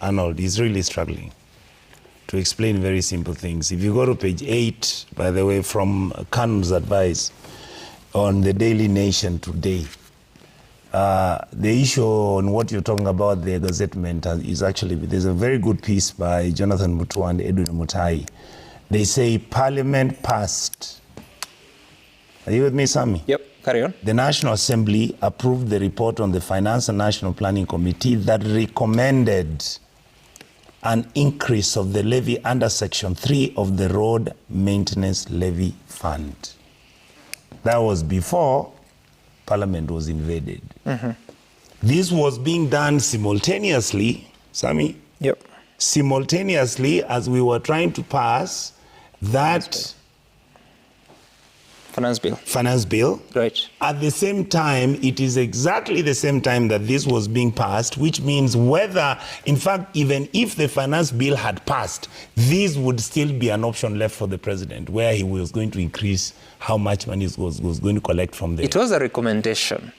Arnold, is really struggling to explain very simple things. If you go to page 8, by the way, from Kan's advice on the Daily Nation today, the issue on what you're talking about, the gazettement, is actually, there's a very good piece by Jonathan Mutua and Edwin Mutai. They say Parliament passed. Are you with me, Sami? Yep, carry on. The National Assembly approved the report on the Finance and National Planning Committee that recommended an increase of the levy under Section 3 of the Road Maintenance Levy Fund. That was before Parliament was invaded. This was being done simultaneously, Sami? Yep. Simultaneously as we were trying to pass that finance bill. Right. At the same time, it is exactly the same time that this was being passed, which means whether, in fact, even if the finance bill had passed, this would still be an option left for the president, where he was going to increase how much money he was going to collect from there. It was a recommendation,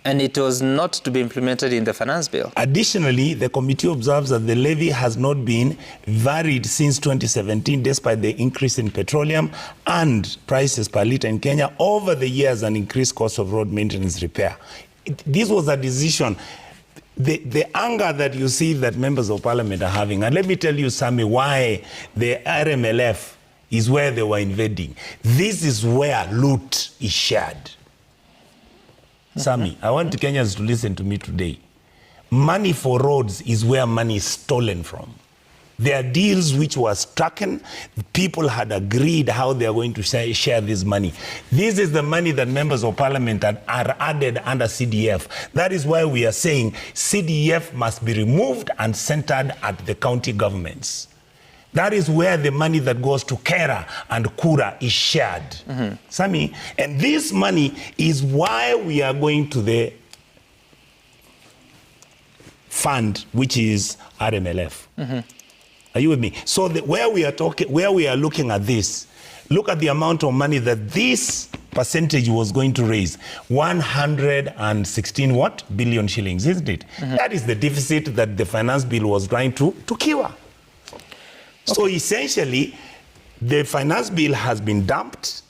and it was not to be implemented in the finance bill. Additionally, the committee observes that the levy has not been varied since 2017, despite the increase in petroleum and prices per litre in Kenya over the years and increased cost of road maintenance repair. This was a decision. The anger that you see that members of parliament are having, and let me tell you, Sami, why the RMLF is where they were invading. This is where loot is shared. Sami, I want Kenyans to listen to me today. Money for roads is where money is stolen from. There are deals which were stricken. People had agreed how they are going to share this money. This is the money that members of parliament are added under CDF. That is why we are saying CDF must be removed and centered at the county governments. That is where the money that goes to Kera and Kura is shared. Sami, and this money is why we are going to the fund, which is RMLF. Are you with me? So where we are looking at this, look at the amount of money that this percentage was going to raise. 116 billion shillings, isn't it? That is the deficit that the finance bill was trying to cure. So essentially, the finance bill has been dumped,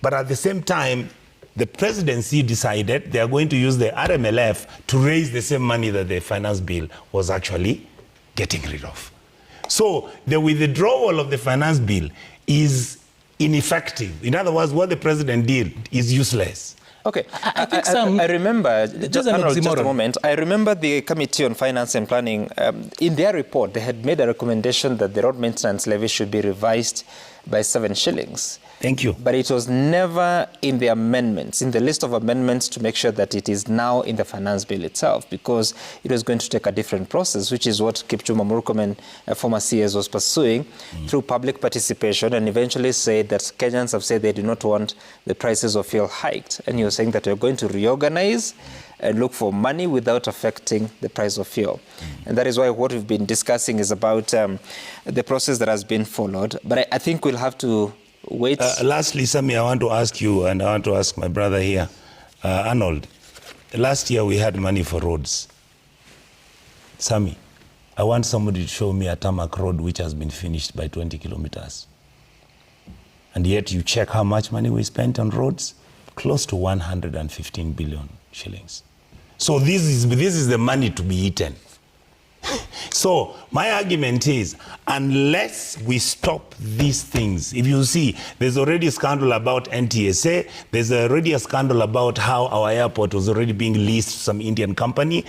but at the same time, the presidency decided they are going to use the RMLF to raise the same money that the finance bill was actually getting rid of. So the withdrawal of the finance bill is ineffective. In other words, what the president did is useless. Okay, I remember, just a moment, I remember the Committee on Finance and Planning, in their report, they had made a recommendation that the road maintenance levy should be revised by 7 shillings. Thank you. But it was never in the amendments, in the list of amendments to make sure that it is now in the finance bill itself, because it was going to take a different process, which is what Kipchumba Murkomen, former CS, was pursuing through public participation, and eventually said that Kenyans have said they do not want the prices of fuel hiked. And you're saying that you're going to reorganize and look for money without affecting the price of fuel. And that is why what we've been discussing is about the process that has been followed. But I think we'll have to wait. Lastly, Sami, I want to ask you, and I want to ask my brother here, Arnold. Last year we had money for roads. Sami, I want somebody to show me a tarmac road which has been finished by 20 kilometers. And yet you check how much money we spent on roads? Close to 115 billion shillings. So this is the money to be eaten. So my argument is, unless we stop these things, if you see, there's already a scandal about NTSA, there's already a scandal about how our airport was already being leased to some Indian company.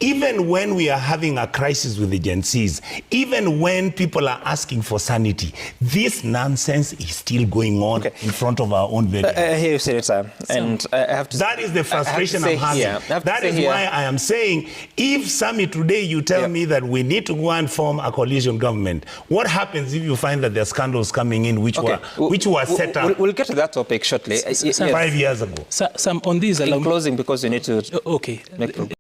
Even when we are having a crisis with agencies, even when people are asking for sanity, this nonsense is still going on in front of our own very eyes. I hear you, Senator. And I have to, that is the frustration I'm having. That is why I am saying, if, Sami, today you tell me that we need to go and form a coalition government, what happens if you find that there are scandals coming in which were set up? We'll get to that topic shortly. 5 years ago. Some on these. In closing, because you need to okay. make progress.